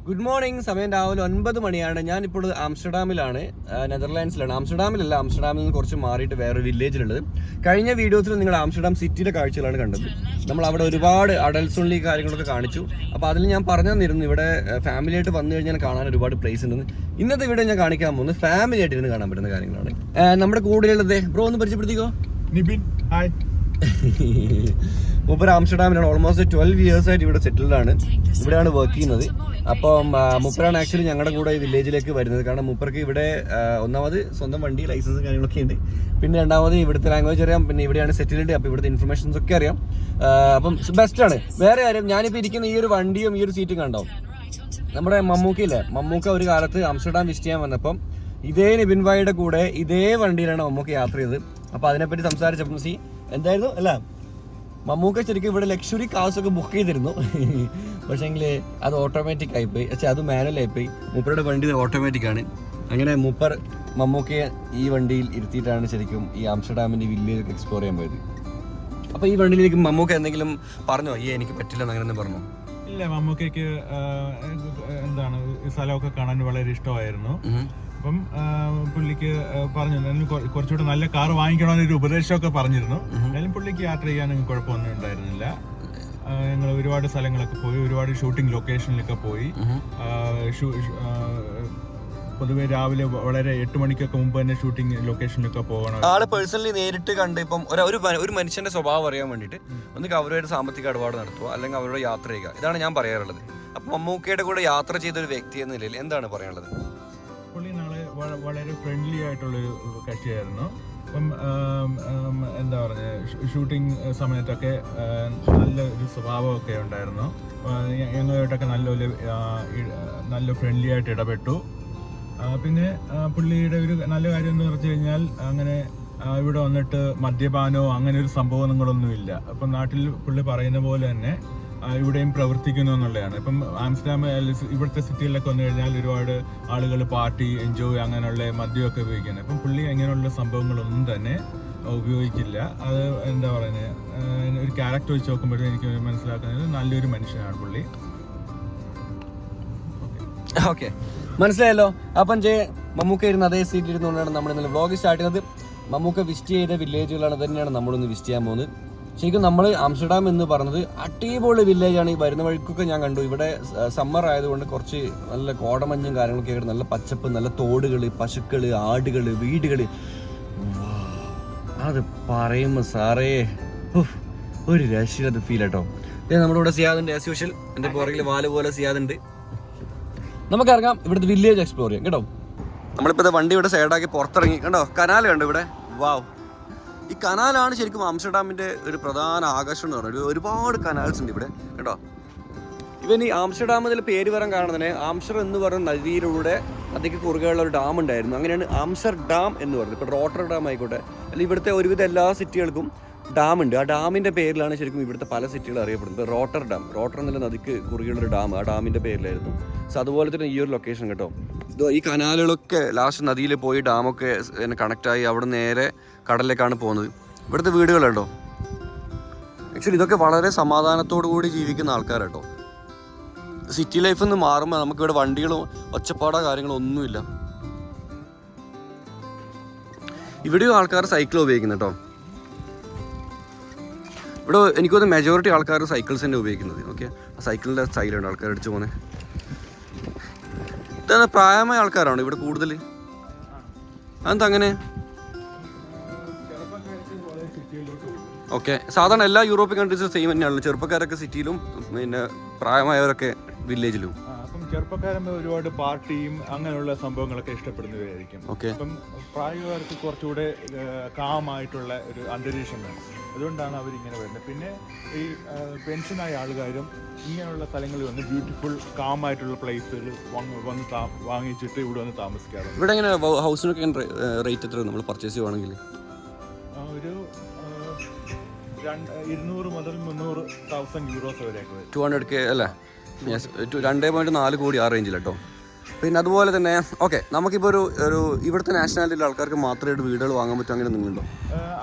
Good morning. സമയം രാവിലെ 9 മണിയാണ്. ഞാനിപ്പോൾ ആംസ്റ്റർഡാമിലാണ്, നെതർലാൻഡ്സിലാണ്. ആംസ്റ്റർഡാമിൽ നിന്ന് കുറച്ച് മാറിയിട്ട് വേറെ വില്ലേജിലുള്ളത്. കഴിഞ്ഞ വീഡിയോസിൽ നിങ്ങൾ ആംസ്റ്റർഡാം സിറ്റിയുടെ കാഴ്ചകളാണ് കണ്ടത്. നമ്മൾ അവിടെ ഒരുപാട് അഡൽട്സ് ഓൺലി കാര്യങ്ങളൊക്കെ കാണിച്ചു. അപ്പോൾ അതിൽ ഞാൻ പറഞ്ഞു തന്നിരുന്നു ഇവിടെ ഫാമിലി ആയിട്ട് വന്നു കഴിഞ്ഞാൽ കാണാൻ ഒരുപാട് പ്ലേസ് ഉണ്ടെന്ന്. ഇന്നത്തെ വീഡിയോ ഞാൻ കാണിക്കാൻ പോകുന്നത് ഫാമിലി ആയിട്ട് ഇരുന്ന് കാണാൻ പറ്റുന്ന കാര്യങ്ങളാണ്. നമ്മുടെ കൂടെയുള്ളത് ബ്രോ ഒന്ന് പരിചയപ്പെടുത്തിക്കോ. നിബിൻ, ഹായ്. മൂപ്പർ ആംസ്റ്റർഡാമിലാണ്. ഓൾമോസ്റ്റ് 12 years ആയിട്ട് ഇവിടെ സെറ്റിൽഡ് ആണ്. ഇവിടെയാണ് വർക്ക് ചെയ്യുന്നത്. അപ്പം മൂപ്പരാണ് ആക്ച്വലി ഞങ്ങളുടെ കൂടെ ഈ വില്ലേജിലേക്ക് വരുന്നത്. കാരണം മൂപ്പർക്ക് ഇവിടെ ഒന്നാമത് സ്വന്തം വണ്ടി ലൈസൻസും കാര്യങ്ങളൊക്കെ ഉണ്ട്. പിന്നെ രണ്ടാമത് ഇവിടുത്തെ ലാംഗ്വേജ് അറിയാം. പിന്നെ ഇവിടെയാണ് സെറ്റിൽഡ്. അപ്പോൾ ഇവിടുത്തെ ഇൻഫർമേഷൻസ് ഒക്കെ അറിയാം. അപ്പം ബെസ്റ്റാണ്. വേറെ കാര്യം, ഞാനിപ്പോൾ ഇരിക്കുന്ന ഈ ഒരു വണ്ടിയും ഈ ഒരു സീറ്റും കണ്ടോ, നമ്മുടെ മമ്മൂക്ക ഒരു കാലത്ത് ആംസ്റ്റർഡാം വിസിറ്റ് ചെയ്യാൻ വന്നപ്പം ഇതേ നിബിൻ ഭായിയുടെ കൂടെ ഇതേ വണ്ടിയിലാണ് മമ്മൂക്ക യാത്ര ചെയ്തത്. അപ്പോൾ അതിനെപ്പറ്റി സംസാരിച്ചപ്പം എന്തായിരുന്നു അല്ല, മമ്മൂക്ക ശരിക്കും ഇവിടെ ലക്ഷറി കാർസൊക്കെ ബുക്ക് ചെയ്തിരുന്നു. പക്ഷേങ്കിൽ അത് ഓട്ടോമാറ്റിക് ആയിപ്പോയി. പക്ഷേ അത് മാനുവൽ ആയിപ്പോയി. മൂപ്പരുടെ വണ്ടി ഓട്ടോമാറ്റിക് ആണ്. അങ്ങനെ മൂപ്പർ മമ്മൂക്കയെ ഈ വണ്ടിയിൽ ഇരുത്തിയിട്ടാണ് ശരിക്കും ഈ ആംസ്റ്റർഡാമിൻ്റെ വില്ലേജ് എക്സ്പ്ലോർ ചെയ്യാൻ പോയത്. അപ്പോൾ ഈ വണ്ടിയിലേക്ക് മമ്മൂക്ക എന്തെങ്കിലും പറഞ്ഞോ? എനിക്ക് പറ്റില്ല അങ്ങനെ പറഞ്ഞോ? ഇല്ല, മമ്മൂക്കയ്ക്ക് എന്താണ് ഈ സ്ഥലമൊക്കെ കാണാൻ വളരെ ഇഷ്ടമായിരുന്നു. അപ്പം പുള്ളിക്ക് പറഞ്ഞു കുറച്ചുകൂടെ നല്ല കാർ വാങ്ങിക്കണമെന്നൊരു ഉപദേശമൊക്കെ പറഞ്ഞിരുന്നു. എന്നാലും പുള്ളിക്ക് യാത്ര ചെയ്യാനൊന്നും കുഴപ്പമൊന്നും ഉണ്ടായിരുന്നില്ല. ഞങ്ങൾ ഒരുപാട് സ്ഥലങ്ങളൊക്കെ പോയി, ഒരുപാട് ഷൂട്ടിംഗ് ലൊക്കേഷനിലൊക്കെ പോയി. പൊതുവെ രാവിലെ വളരെ 8 മണിക്കൊക്കെ മുമ്പ് തന്നെ ഷൂട്ടിംഗ് ലൊക്കേഷനിലൊക്കെ പോകണം. ആള് പേഴ്സണലി നേരിട്ട് കണ്ട് ഇപ്പം ഒരു മനുഷ്യന്റെ സ്വഭാവം അറിയാൻ വേണ്ടിയിട്ട് ഒന്നുകിൽ അവരുമായിട്ട് സാമ്പത്തിക ഇടപാട് നടത്തുക, അല്ലെങ്കിൽ അവരുടെ യാത്ര ചെയ്യുക. ഇതാണ് ഞാൻ പറയാറുള്ളത്. അപ്പം മമ്മൂക്കയുടെ കൂടെ യാത്ര ചെയ്തൊരു വ്യക്തി എന്ന നിലയിൽ എന്താണ് പറയാനുള്ളത്? പുള്ളി നാളെ വളരെ ഫ്രണ്ട്ലി ആയിട്ടുള്ളൊരു കക്ഷിയായിരുന്നു. അപ്പം എന്താ പറയുക, ഷൂട്ടിംഗ് സമയത്തൊക്കെ നല്ലൊരു സ്വഭാവമൊക്കെ ഉണ്ടായിരുന്നു. ഞങ്ങളുമായിട്ടൊക്കെ നല്ല ഫ്രണ്ട്ലി ആയിട്ട് ഇടപെട്ടു. പിന്നെ പുള്ളിയുടെ ഒരു നല്ല കാര്യം എന്ന് പറഞ്ഞു കഴിഞ്ഞാൽ അങ്ങനെ ഇവിടെ വന്നിട്ട് മദ്യപാനോ അങ്ങനെ ഒരു സംഭവങ്ങളൊന്നുമില്ല. അപ്പം നാട്ടിൽ പുള്ളി പറയുന്ന പോലെ തന്നെ ഇവിടെയും പ്രവർത്തിക്കുന്നു എന്നുള്ളതാണ്. ഇപ്പം ആംസ്റ്റർഡാം ഇവിടുത്തെ സിറ്റികളിലൊക്കെ വന്നു കഴിഞ്ഞാൽ ഒരുപാട് ആളുകൾ പാർട്ടി എൻജോയ് അങ്ങനെയുള്ള മദ്യമൊക്കെ ഉപയോഗിക്കുന്നത്. അപ്പം പുള്ളി അങ്ങനെയുള്ള സംഭവങ്ങളൊന്നും തന്നെ ഉപയോഗിക്കില്ല. അത് എന്താ പറയുന്നത്, ഒരു ക്യാരക്ടർ വെച്ച് നോക്കുമ്പോഴേ എനിക്ക് മനസ്സിലാക്കുന്നത് നല്ലൊരു മനുഷ്യനാണ് പുള്ളി. ഓക്കെ, മനസ്സിലായല്ലോ. അപ്പം മമ്മൂക്ക ഇരുന്ന് അതേ സീറ്റിൽ ഇരുന്നുകൊണ്ടാണ് നമ്മൾ ഇന്നലെ വ്ളോഗ് സ്റ്റാർട്ട് ചെയ്യുന്നത്. മമ്മൂക്ക വിസിറ്റ് ചെയ്ത വില്ലേജുകളാണ്, തന്നെയാണ് നമ്മളൊന്ന് വിസിറ്റ് ചെയ്യാൻ പോകുന്നത്. ശരിക്കും നമ്മൾ ആംസ്റ്റർഡാം എന്ന് പറഞ്ഞത് അടിപൊളി വില്ലേജാണ്. ഈ വരുന്ന വഴിക്കൊക്കെ ഞാൻ കണ്ടു, ഇവിടെ സമ്മർ ആയതുകൊണ്ട് കുറച്ച് നല്ല കോടമഞ്ഞും കാര്യങ്ങളൊക്കെ ആയിട്ട് നല്ല പച്ചപ്പ്, നല്ല തോടുകൾ, പശുക്കൾ, ആടുകൾ, വീടുകൾ. അത് പറയുമ്പോൾ സാറേ ഒരു രക്ഷിത ഫീൽ കേട്ടോ. നമ്മുടെ ഇവിടെ സിയാദുണ്ട് ആസ് യൂഷ്വൽ. എൻ്റെ പുറകിൽ വാല് പോലെ സിയാദുണ്ട്. നമുക്കിറങ്ങാം, ഇവിടുത്തെ വില്ലേജ് എക്സ്പ്ലോർ ചെയ്യാം കേട്ടോ. നമ്മളിപ്പോൾ ഇത് വണ്ടി ഇവിടെ സൈഡാക്കി പുറത്തിറങ്ങി. കണ്ടോ, കനാല് കണ്ടോ ഇവിടെ? വാവ്, ഈ കനാലാണ് ശരിക്കും ആംസ്റ്റർഡാമിൻ്റെ ഒരു പ്രധാന ആകർഷണം എന്ന് പറയുന്നത്. ഒരുപാട് കനാൽസ് ഉണ്ട് ഇവിടെ കേട്ടോ. ഇവൻ ഈ ആംസ്റ്റർഡാമിൽ പേര് വരാൻ കാരണം തന്നെ ആംസ്റ്റർ എന്ന് പറയുന്ന നദിയിലൂടെ അതിലേക്ക് കുറുകെയുള്ള ഒരു ഡാം ഉണ്ടായിരുന്നു. അങ്ങനെയാണ് ആംസ്റ്റർഡാം എന്ന് പറയുന്നത്. ഇപ്പോൾ റോട്ടർഡാം ആയിക്കോട്ടെ, അല്ലെങ്കിൽ ഇവിടുത്തെ ഒരുവിധ എല്ലാ സിറ്റികൾക്കും ഡാമുണ്ട്. ആ ഡാമിൻ്റെ പേരിലാണ് ശരിക്കും ഇവിടുത്തെ പല സിറ്റികളും അറിയപ്പെടുന്നത്. റോട്ടർ എന്നുള്ള നദിക്ക് കുറുകെയുള്ളൊരു ഡാം ആ ഡാമിൻ്റെ പേരിലായിരുന്നു. സോ അതുപോലെ തന്നെ ഈ ഒരു ലൊക്കേഷൻ കേട്ടോ. ഈ കനാലുകളൊക്കെ ലാസ്റ്റ് നദിയിൽ പോയി ഡാമൊക്കെ കണക്റ്റായി അവിടെ നേരെ കടലിലേക്കാണ് പോകുന്നത്. ഇവിടുത്തെ വീടുകളുണ്ടോ, ആക്ച്വലി ഇതൊക്കെ വളരെ സമാധാനത്തോടു കൂടി ജീവിക്കുന്ന ആൾക്കാരാട്ടോ. സിറ്റി ലൈഫിൽ നിന്ന് മാറുമ്പോൾ നമുക്കിവിടെ വണ്ടികളും ഒച്ചപ്പാടോ കാര്യങ്ങളോ ഒന്നുമില്ല. ഇവിടെയും ആൾക്കാർ സൈക്കിൾ ഉപയോഗിക്കുന്നു കേട്ടോ. ഇവിടെ എനിക്ക് തോന്നുന്നു മെജോറിറ്റി ആൾക്കാർ സൈക്കിൾസ് തന്നെ ഉപയോഗിക്കുന്നത്. ഓക്കെ, ആ സൈക്കിളിൻ്റെ സ്റ്റൈലുണ്ട് ആൾക്കാർ അടിച്ചു പോകുന്നത്. ഇതാണ് പ്രായമായ ആൾക്കാരാണ് ഇവിടെ കൂടുതൽ. അതെന്താ അങ്ങനെ? ഓക്കെ, സാധാരണ എല്ലാ യൂറോപ്യൻ കൺട്രീസും സെയിം തന്നെയാണല്ലോ. ചെറുപ്പക്കാരൊക്കെ സിറ്റിയിലും പിന്നെ പ്രായമായവരൊക്കെ വില്ലേജിലും. അപ്പം ചെറുപ്പക്കാരൻ ഒരുപാട് പാർട്ടിയും അങ്ങനെയുള്ള സംഭവങ്ങളൊക്കെ ഇഷ്ടപ്പെടുന്നവരായിരിക്കും. അപ്പം പ്രായക്കാർക്ക് കുറച്ചുകൂടെ കാമായിട്ടുള്ള ഒരു അന്തരീക്ഷം വേണം. അതുകൊണ്ടാണ് അവരിങ്ങനെ വരുന്നത്. പിന്നെ ഈ പെൻഷനായ ആൾക്കാരും ഇങ്ങനെയുള്ള സ്ഥലങ്ങളിൽ വന്ന് ബ്യൂട്ടിഫുൾ കാമായിട്ടുള്ള പ്ലേസുകൾ വന്ന് വാങ്ങിച്ചിട്ട് ഇവിടെ വന്ന് താമസിക്കാറുണ്ട്. ഇവിടെ എങ്ങനെ ഹൗസിനൊക്കെ റേറ്റ് എത്ര നമ്മൾ പർച്ചേസ് ചെയ്യുവാണെങ്കിൽ? ഒരു 200 മുതൽ 300,000 യൂറോസ് വരെയൊക്കെ വരും. 200K അല്ലേ? 2.4 കോടി ആ റേഞ്ചിൽ കേട്ടോ. പിന്നെ അതുപോലെ തന്നെ ഓക്കെ, നമുക്കിപ്പോൾ ഒരു ഇവിടുത്തെ നാഷണാലിറ്റിയിലുള്ള ആൾക്കാർക്ക് മാത്രമായിട്ട് വീടുകൾ വാങ്ങാൻ പറ്റും, അങ്ങനെ എന്തെങ്കിലും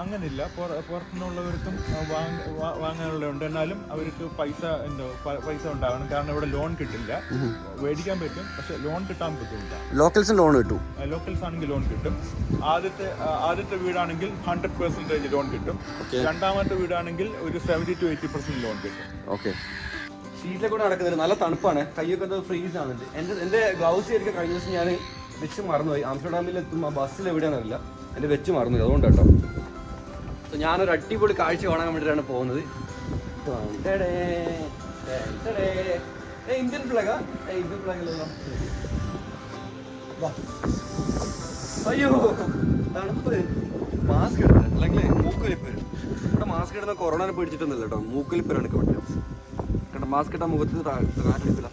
അങ്ങനെയില്ല. പുറത്തുനിന്നുള്ളവർക്കും വാങ്ങാനുള്ളതുണ്ട്. എന്നാലും അവർക്ക് പൈസ ഉണ്ടാകണം. കാരണം ഇവിടെ ലോൺ കിട്ടില്ല. മേടിക്കാൻ പറ്റും, പക്ഷെ ലോൺ കിട്ടാൻ പറ്റില്ല. ലോക്കൽസിന് ലോൺ കിട്ടും. ലോക്കൽസ് ആണെങ്കിൽ ലോൺ കിട്ടും. ആദ്യത്തെ വീടാണെങ്കിൽ 100% ലോൺ കിട്ടും. രണ്ടാമത്തെ വീടാണെങ്കിൽ ഒരു 70 to 80% ലോൺ കിട്ടും. ഓക്കെ. ഷീറ്റിലെ കൂടെ നടക്കുന്നത് നല്ല തണുപ്പാണ്, കൈയൊക്കെ ഫ്രീസ് ആകുന്നുണ്ട്. എൻ്റെ ഗ്ലൗസ് ശരിക്കും കഴിഞ്ഞ ദിവസം ഞാൻ വെച്ച് മറന്നുപോയി. ആംസ്റ്റർഡാമിൽ എത്തുമ്പോൾ ബസ്സിൽ എവിടെയാണെന്നറിയില്ല, എൻ്റെ വെച്ച് മറന്നുപോയി. അതുകൊണ്ട് കേട്ടോ. അപ്പോൾ ഞാനൊരു അടിപൊളി കാഴ്ച കാണാൻ വേണ്ടിയിട്ടാണ് പോകുന്നത്. ഇന്ത്യൻ ഫ്ലാഗാ? ഇന്ത്യൻ ഫ്ലാഗല്ലോ. അയ്യോ തണുപ്പ്. മാസ്ക് ഇടുന്നത് അല്ലെങ്കിൽ മൂക്കൊലിപ്പ് വരും. ഇവിടെ മാസ്ക് ഇടുന്ന കൊറോണനെ പിടിച്ചിട്ടൊന്നുമില്ല കേട്ടോ, മൂക്കൊലിപ്പരാണ് എനിക്ക് പറ്റും. കേട്ടോ, മാസ്ക് ഇട്ടാൽ മുഖത്ത് കാറ്റടിക്കില്ല.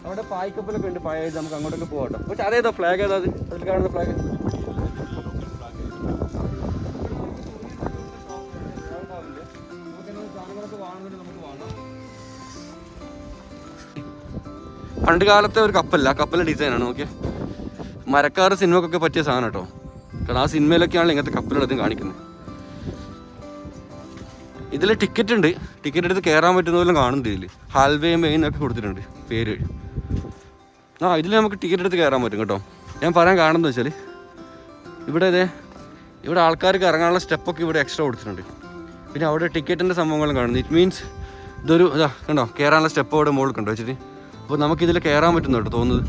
അവിടെ പായ്ക്കപ്പലൊക്കെ ഉണ്ട്, പായ നമുക്ക് അങ്ങോട്ടൊക്കെ പോകാം കേട്ടോ. പക്ഷെ അതേതാ ഫ്ലാഗ്? ഏതാ അതിൽ കാണുന്ന ഫ്ലാഗ്? പണ്ട് കാലത്തെ ഒരു കപ്പല്ല, കപ്പലിൻ്റെ ഡിസൈനാണ്. ഓക്കെ, മരക്കാർ സിനിമക്കൊക്കെ പറ്റിയ സാധനം കേട്ടോ. കാരണം ആ സിനിമയിലൊക്കെയാണല്ലോ ഇങ്ങനത്തെ കപ്പലുള്ളതും കാണിക്കുന്നത്. ഇതിൽ ടിക്കറ്റ് ഉണ്ട്, ടിക്കറ്റ് എടുത്ത് കയറാൻ പറ്റുന്ന പോലും കാണുന്നുണ്ട്. ഇതിൽ ഹാൽവേ മെയിൻ ഒക്കെ കൊടുത്തിട്ടുണ്ട് പേര്. ഇതിൽ നമുക്ക് ടിക്കറ്റ് എടുത്ത് കയറാൻ പറ്റും കേട്ടോ. ഞാൻ പറയാൻ കാണുന്നത് വെച്ചാൽ ഇവിടെ ആൾക്കാർക്ക് ഇറങ്ങാനുള്ള സ്റ്റെപ്പൊക്കെ ഇവിടെ എക്സ്ട്രാ കൊടുത്തിട്ടുണ്ട്. പിന്നെ അവിടെ ടിക്കറ്റിൻ്റെ സംഭവങ്ങളും കാണുന്നു. ഇറ്റ് മീൻസ് ഇതൊരു കണ്ടോ, കയറാനുള്ള സ്റ്റെപ്പ് അവിടെ മുകളിൽ കണ്ടോ വെച്ചിട്ട്. അപ്പോൾ നമുക്കിതിൽ കയറാൻ പറ്റുന്നു കേട്ടോ തോന്നുന്നത്.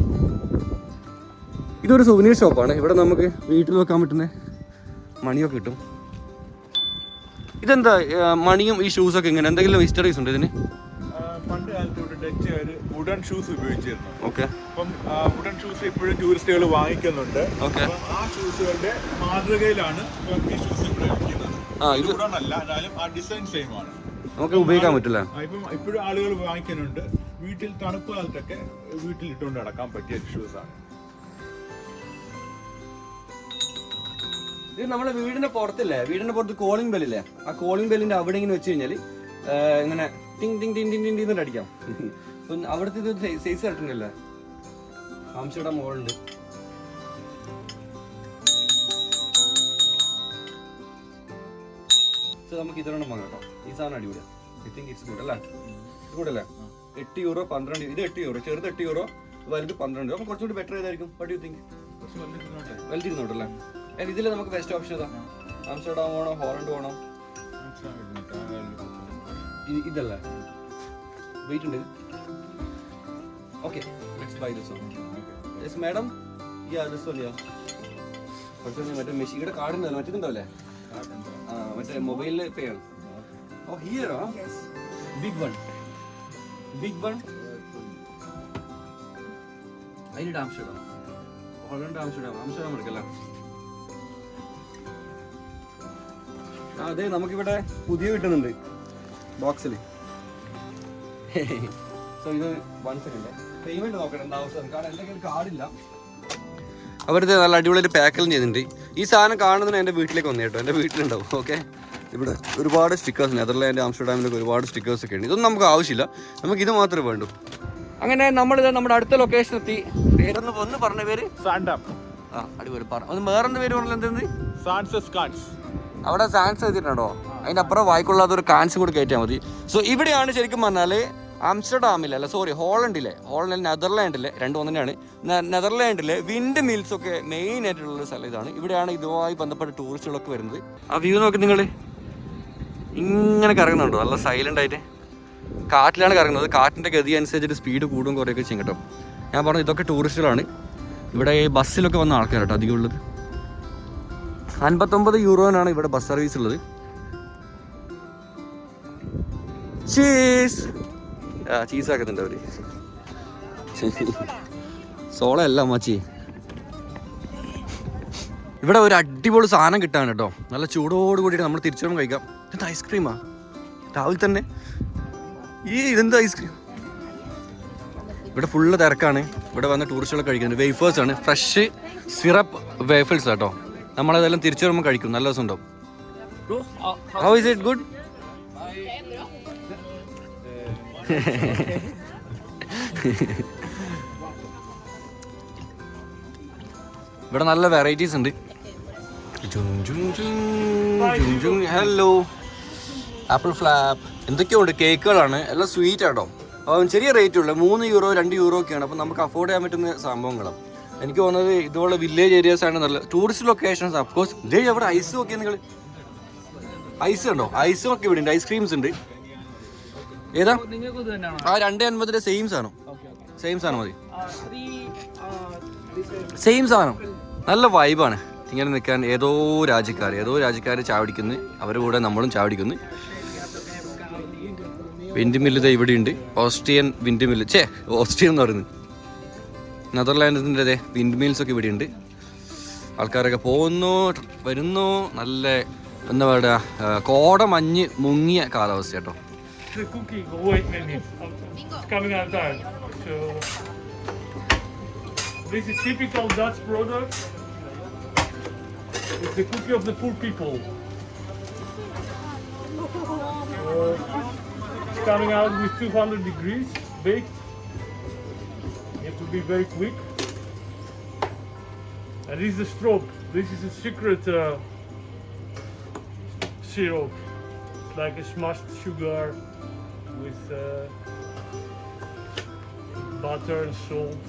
ഇതൊരു സുവനീർ ഷോപ്പാണ്. ഇവിടെ നമുക്ക് വീട്ടിൽ വെക്കാൻ പറ്റുന്ന മണിയൊക്കെ കിട്ടും. ഇതെന്താ മണിയും ഈ ഷൂസൊക്കെ ഇങ്ങനെ എന്തെങ്കിലും ഹിസ്റ്ററീസ് ഉണ്ട് ഇതിന്? പണ്ട് കാലത്ത് ഡച്ചുകാർ വുഡൻ ഷൂസ് ഉപയോഗിച്ചിരുന്നു. ഓക്കെ. അപ്പം വുഡൻ ഷൂസ് ഇപ്പോഴും ടൂറിസ്റ്റുകൾ വാങ്ങിക്കുന്നുണ്ട്. ഓക്കെ. ആ ഷൂസുകളുടെ മാതൃകയിലാണ് ഈ ഷൂസ് ഇവിടെ വിൽക്കുന്നത്. ഇത് വുഡൻ അല്ല, എന്നാലും ആ ഡിസൈൻ സെയിം ആണ്. നമുക്ക് ഉപയോഗിക്കാൻ പറ്റില്ല. ഇപ്പം ഇപ്പോഴും ആളുകൾ വാങ്ങിക്കുന്നുണ്ട്. വീട്ടിൽ തണുപ്പ് കാലത്തൊക്കെ വീട്ടിൽ ഇട്ടുകൊണ്ട് നടക്കാൻ പറ്റിയ ഷൂസാണ്. ഇത് നമ്മുടെ വീടിന്റെ പുറത്തില്ലേ, വീടിന്റെ പുറത്ത് കോളിംഗ് ബെല്ലില്ലേ, ആ കോളിംഗ് ബെല്ലിന്റെ അവിടെ ഇങ്ങനെ വെച്ച് കഴിഞ്ഞാൽ ഇങ്ങനെ ടിങ് ടിങ് ടിങ് ടിങ് ടിങ് എന്നിട്ട് അടിക്കാം. അപ്പം അവിടുത്തെ ഇത് സൈസ് കറക്റ്റില്ല. ആംസ്റ്റർഡാം മോളുണ്ട്. നമുക്ക് ഇതൊരെണ്ണം വാങ്ങാം കേട്ടോ. ഈ സാധനം അടിപൊളിയാ. ഐ തിങ്ക് ഇറ്റ്സ് ഗുഡ് അല്ലേ? ഗുഡ് അല്ലേ? €8, €12. ഇത് €8, ചെറുത് €8, വലുത് €12. അപ്പോൾ കുറച്ചുകൂടി ബെറ്റർ ഏതായിരിക്കും? What you think? വലുതിരുന്നോട്ടല്ലേ? ഇതിൽ നമുക്ക് ബെസ്റ്റ് ഓപ്ഷൻ ഏതാ? ആംസ്റ്റർഡാം വേണോ, ഹോളണ്ട് വേണോ? ഇതല്ലേ വെയിറ്റ് ഉണ്ട്. Okay, let's buy this one. Yes madam. Ya this one. Ya കുറച്ച് മറ്റേ മെഷീയുടെ കാർഡ് ഉണ്ടല്ലോ, മറ്റേതുണ്ടാവില്ലേ? മറ്റേ മൊബൈലിൽ പേ ആണ്. Oh here a big one. Big one. I need Amsterdam. Holland Amsterdam എടുക്കല്ലേ? അതെ, നമുക്കിവിടെ പുതിയ കിട്ടുന്നുണ്ട് ബോക്സിൽ. സോ ഇത് 1 സെക്കൻഡ് പേയ്മെന്റ് നോക്കണം എന്താ അവസ്ഥ, കാരണം എൻ്റെ കയ്യിൽ കാർഡില്ല. അവരുടെ നല്ല അടിപൊളി പാക്കെല്ലാം ചെയ്തിട്ടുണ്ട്. ഈ സാധനം കാണുന്നതിന് എൻ്റെ വീട്ടിലേക്ക് വന്നു കേട്ടോ, എൻ്റെ വീട്ടിലുണ്ടാവും. ഓക്കെ, ഇവിടെ ഒരുപാട് സ്റ്റിക്കേഴ്സ്, നെതർലാൻഡ് ആംസ്റ്റർഡാമിലൊക്കെ ഒരുപാട് സ്റ്റിക്കേഴ്സ് ഒക്കെ ഉണ്ട്. ഇതൊന്നും നമുക്ക് ആവശ്യമില്ല, നമുക്ക് ഇത് മാത്രമേ വേണ്ടൂ. അങ്ങനെ നമ്മളിത് നമ്മുടെ അടുത്ത ലൊക്കേഷൻ എത്തി. പേരൊന്ന് പറഞ്ഞ പേര് സാൻഡാം. അടിപൊളി പറഞ്ഞു. വേറെന്ത് പേര് പറഞ്ഞത്? എന്തെന്ന്? സാൻസസ് കാൻസ്. അവിടെ സാൻസ് എഴുതിയിട്ടുണ്ടോ? അതിൻ്റെ അപ്പുറം വായിക്കൊള്ളാത്ത ഒരു കാൻസ് കൂടി കയറ്റിയാൽ മതി. സോ ഇവിടെയാണ് ശരിക്കും പറഞ്ഞാൽ ആംസ്റ്റർഡാമിലല്ല, സോറി ഹോളണ്ടിലെ നെതർലാൻഡിലെ രണ്ടും ഒന്ന് തന്നെയാണ്. നെതർലാൻഡിലെ വിൻഡ് മിൽസ് ഒക്കെ മെയിൻ ആയിട്ടുള്ള സ്ഥലം ഇതാണ്. ഇവിടെയാണ് ഇതുമായി ബന്ധപ്പെട്ട ടൂറിസ്റ്റുകളൊക്കെ വരുന്നത്. ആ വ്യൂ നോക്കി നിങ്ങൾ, ഇങ്ങനെ കറങ്ങുന്നുണ്ടോ? നല്ല സൈലൻ്റ് ആയിട്ട് കാറ്റിലാണ് കറങ്ങുന്നത്. കാറ്റിൻ്റെ ഗതി അനുസരിച്ചിട്ട് സ്പീഡ് കൂടും കുറേയൊക്കെ ചെയ്യും കേട്ടോ. ഞാൻ പറഞ്ഞു ഇതൊക്കെ ടൂറിസ്റ്റുകളാണ്. ഇവിടെ ബസ്സിലൊക്കെ വന്ന ആൾക്കാർ കേട്ടോ അധികം ഉള്ളത്. €59 ഇവിടെ ബസ് സർവീസ് ഉള്ളത്. ചീസാക്കുന്നുണ്ട് അവര്. സോള അല്ല മച്ചി. ഇവിടെ ഒരു അടിപൊളി സാധനം കിട്ടാൻ കേട്ടോ, നല്ല ചൂടോട് കൂടിയിട്ട് നമ്മൾ തിരിച്ചു കഴിക്കാം. ഇതെന്താ ഐസ്ക്രീമാ രാവിലെ തന്നെ? ഇതെന്താ ഐസ്ക്രീം? ഇവിടെ ഫുള്ള് തിരക്കാണ്. ഇവിടെ വന്ന ടൂറിസ്റ്റുകളൊക്കെ കഴിക്കുന്നത് വേഫേഴ്സ് ആണ്, ഫ്രഷ് സിറപ്പ് വേഫേഴ്സ് കേട്ടോ. നമ്മളതെല്ലാം തിരിച്ചു വരുമ്പോൾ കഴിക്കും, നല്ല ദിവസം ഉണ്ടാവും. How is it? ഗുഡ്. ഇവിടെ നല്ല വെറൈറ്റീസ് ഉണ്ട്. ഹലോ, ആപ്പിൾ ഫ്ലാപ്പ് എന്തൊക്കെയുണ്ട്, കേക്കുകളാണ്, എല്ലാം സ്വീറ്റ് ആട്ടോ. അപ്പം ചെറിയ റേറ്റ് ഉള്ളു, 3 യൂറോ 2 യൂറോ ഒക്കെയാണ്. അപ്പം നമുക്ക് അഫോർഡ് ചെയ്യാൻ പറ്റുന്ന സംഭവങ്ങളാണ്. എനിക്ക് തോന്നുന്നത് ഇതുപോലെ വില്ലേജ് ഏരിയാസ് ആണ് നല്ല ടൂറിസ്റ്റ് ലൊക്കേഷൻസ്. അഫ്കോഴ്സ് ഇതേ അവിടെ ഐസ് ഒക്കെ നിങ്ങൾ ഐസ് ഉണ്ടോ? ഐസും ഒക്കെ ഇവിടെ ഉണ്ട്, ഐസ്ക്രീംസ് ഉണ്ട്. ഏതാ ആ 2.50 സെയിം സാധനം, സെയിം സാധനം മതി, സെയിം സാധനം. നല്ല വൈബാണ് ഇങ്ങനെ നിൽക്കാൻ. ഏതോ രാജ്യക്കാർ ചാവടിക്കുന്നു, അവരുടെ കൂടെ നമ്മളും ചാവടിക്കുന്നു. വിൻഡ് മില്ല് ഇതാ ഇവിടെ ഉണ്ട്, ഓസ്ട്രിയൻ വിൻഡ് മില്ല്. ഓസ്ട്രിയൻ എന്ന് പറയുന്നത് നെതർലാൻഡ്സിൻ്റെ അതെ വിൻഡ് മിൽസ് ഒക്കെ ഇവിടെ ഉണ്ട്. ആൾക്കാരൊക്കെ പോകുന്നു വരുന്നു. നല്ല എന്താ പറയുക, കോട മഞ്ഞ് മുങ്ങിയ കാലാവസ്ഥ കേട്ടോ. The cookie, oh wait a minute, it's coming out there. So this is typical Dutch product. It's the cookie of the poor people. It's coming out with 200 degrees, baked. You have to be very quick. And this is the stroop. This is a secret syrup. It's like a smashed sugar with butter and salt,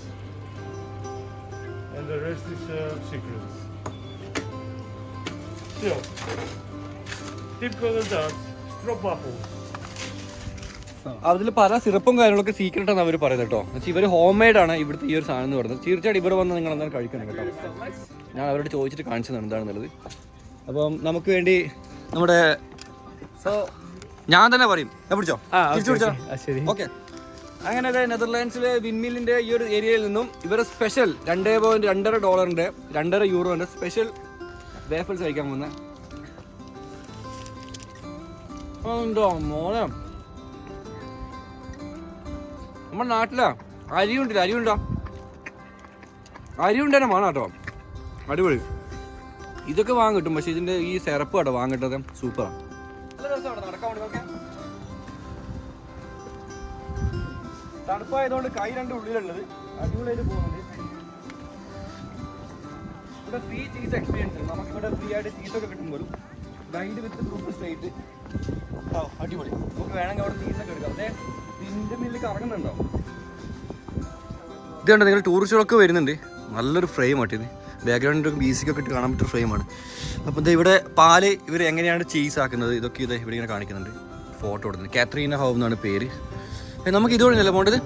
and the rest is secret. So, typical of that, stroopwafels. അതിൽ പല സിറപ്പും കാര്യങ്ങളൊക്കെ secret ആണ് അവർ പറയുന്നത് കേട്ടോ. എന്നുവെച്ചാൽ ഇവർ home made ആണ് ഇവിടുത്തെ ഈ ഒരു സാധനം എന്ന് പറയുന്നത്. തീർച്ചയായിട്ടും ഇവിടെ വന്ന് നിങ്ങൾ എന്തായാലും കഴിക്കണം കേട്ടോ. ഞാൻ അവരോട് ചോദിച്ചിട്ട് കാണിച്ചതാണ് എന്താണെന്നുള്ളത്. അപ്പം നമുക്ക് വേണ്ടി നമ്മുടെ ഞാൻ തന്നെ പറയും, പിടിച്ചോ ഓക്കെ. അങ്ങനെ നെതർലാൻഡ്സിലെ വിൻമില്ലിന്റെ ഈ ഒരു ഏരിയയിൽ നിന്നും ഇവരെ സ്പെഷ്യൽ $2.5 2.5 യൂറോന്റെ സ്പെഷ്യൽ വേഫൽസ് കഴിക്കാൻ പോകുന്ന മോനെ. നമ്മുടെ നാട്ടിലാ അരിയുണ്ടോ, അരിയുണ്ടേനെ വേണം കേട്ടോ, അടിപൊളി. ഇതൊക്കെ വാങ്ങാൻ കിട്ടും, പക്ഷെ ഇതിന്റെ ഈ സിറപ്പ് കേട്ടോ വാങ്ങിട്ടത് സൂപ്പറാണ്. തണുപ്പായതുകൊണ്ട് കൈ 2 ഉള്ളിലുള്ളത് അടിപൊളിയായിട്ട് പോകുന്നുണ്ട്. ഇവിടെ ഫ്രീ ചീസ് എക്സ്പീരിയൻസ്. നമുക്കിവിടെ ഫ്രീ ആയിട്ട് ചീസൊക്കെ കിട്ടുമ്പോഴും ഗൈഡ് വിത്ത് ഗ്രൂപ്പ് സ്ട്രേറ്റ് അടിപൊളി. നമുക്ക് വേണമെങ്കിൽ അവിടെ ചീസൊക്കെ എടുക്കാം. അതെ വിൻഡ് മില്ല് കറങ്ങുന്നുണ്ടോ? ഇത് കണ്ടോ, നിങ്ങൾ ടൂറിസ്റ്റുകളൊക്കെ വരുന്നുണ്ട്. നല്ലൊരു ഫ്രെയിം ആട്ടോ ഇത്. ബാക്ക്ഗ്രൗണ്ടിൽ മ്യൂസിക്കൊക്കെ ഇട്ട് കാണാൻ പറ്റിയ ഫ്രെയിമാണ്. അപ്പോൾ ഇത് ഇവിടെ പാല് ഇവർ എങ്ങനെയാണ് ചീസ് ആക്കുന്നത് ഇതൊക്കെ ഇത് ഇവിടെ ഇങ്ങനെ കാണിക്കുന്നുണ്ട്. ഫോട്ടോ എടുക്കുന്നത് കാത്രീന ഹോം എന്നാണ് പേര്. നമുക്ക് ഇതുവഴിയല്ലേ പോകേണ്ടത്?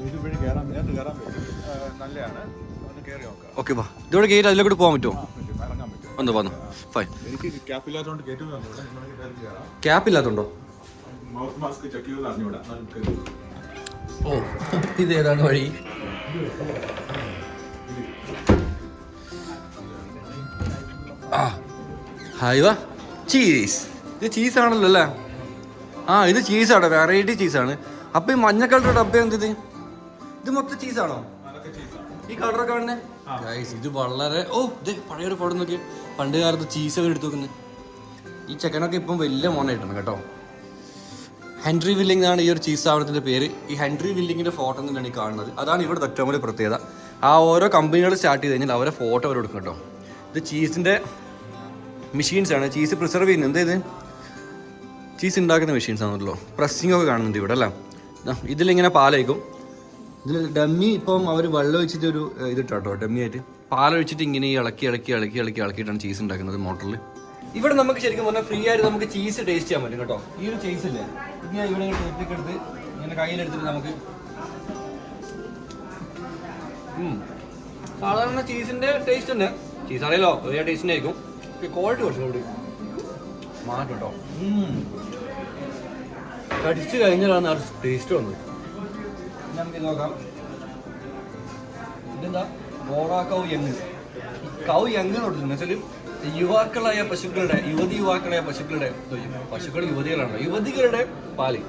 ഓക്കെ വാ, ഇതോടെ കയറി അതിലോട്ട് പോകാൻ പറ്റുമോ? ഒന്ന് വന്നു ഫൈൻ. ക്യാപ്പ് ഇല്ലാത്തതുണ്ടോ? ഓ ഇത് ഏതാണ് വഴി? ഹായ് വാ, ചീസ്. ഇത് ചീസാണല്ലോ അല്ലേ? ഇത് ചീസാണ്, വെറൈറ്റി ചീസാണ്. അപ്പൊ ഈ മഞ്ഞ കളർ ഡബ്ബ എന്ത് ഇത് മൊത്തം ചീസാണോ? ഈ കളറൊക്കെ കാണുന്നത് ഇത് വളരെ പഴയൊരു ഫോട്ടോ നോക്കി. പണ്ട് കാലത്ത് ചീസൊക്കെ എടുത്തു വെക്കുന്നത്. ഈ ചെക്കനൊക്കെ ഇപ്പം വലിയ മോനായിട്ടാണ് കേട്ടോ. ഹെൻറി വില്ലിംഗ് എന്നാണ് ഈ ഒരു ചീസ് സ്ഥാപനത്തിൻ്റെ പേര്. ഈ ഹെൻറി വില്ലിങ്ങിൻ്റെ ഫോട്ടോ തന്നെയാണ് ഈ കാണുന്നത്. അതാണ് ഇവിടെ ഏറ്റവും വലിയ പ്രത്യേകത. ആ ഓരോ കമ്പനികൾ സ്റ്റാർട്ട് ചെയ്ത് കഴിഞ്ഞാൽ അവരെ ഫോട്ടോ അവർ കൊടുക്കും കേട്ടോ. ഇത് ചീസിൻ്റെ മെഷീൻസാണ്, ചീസ് പ്രിസർവ് ചെയ്യുന്നത്. ഇത് ചീസ് ഉണ്ടാക്കുന്ന മെഷീൻസ് ആണല്ലോ. പ്രസ്സിംഗ് ഒക്കെ കാണുന്നുണ്ട് ഇവിടെ അല്ലേ. ഇതിലിങ്ങനെ പാലൊഴിക്കും. ഇതിൽ ഡമ്മി ഇപ്പം അവർ വെള്ളം ഒഴിച്ചിട്ട് ഒരു ഇതിട്ടോ ഡമ്മി ആയിട്ട് പാലൊഴിച്ചിട്ട് ഇങ്ങനെ ഇളക്കിയിട്ടാണ് ചീസ് ഉണ്ടാക്കുന്നത് മോട്ടറിൽ. ഇവിടെ നമുക്ക് ശരിക്കും പറഞ്ഞാൽ ഫ്രീ ആയിട്ട് നമുക്ക് ചീസ് ടേസ്റ്റ് ചെയ്യാൻ പറ്റും കേട്ടോ. ഈ ഒരു ചീസ് ഇല്ലേ, ഇത് ഞാൻ ഇവിടെ എടുത്ത് ഇങ്ങനെ കയ്യിലെടുത്തിട്ട് നമുക്ക് സാധാരണ ചീസിന്റെ ടേസ്റ്റ് തന്നെ. ചീസ് അറിയാലോ, ഒരേ ടേസ്റ്റിനെ ആയിരിക്കും. ക്വാളിറ്റി കുറച്ചും കൂടി മാറ്റും കേട്ടോ. കടിച്ചു കഴിഞ്ഞാലാണ് ആ ടേസ്റ്റ് വന്നത്. നമുക്ക് നോക്കാം. ഇതെന്താ ബോറാ കൗ യങ്. കൗ യങ് കൊടുക്കുന്നത് വെച്ചാൽ യുവാക്കളായ പശുക്കളുടെ യുവതികളുടെ പാല്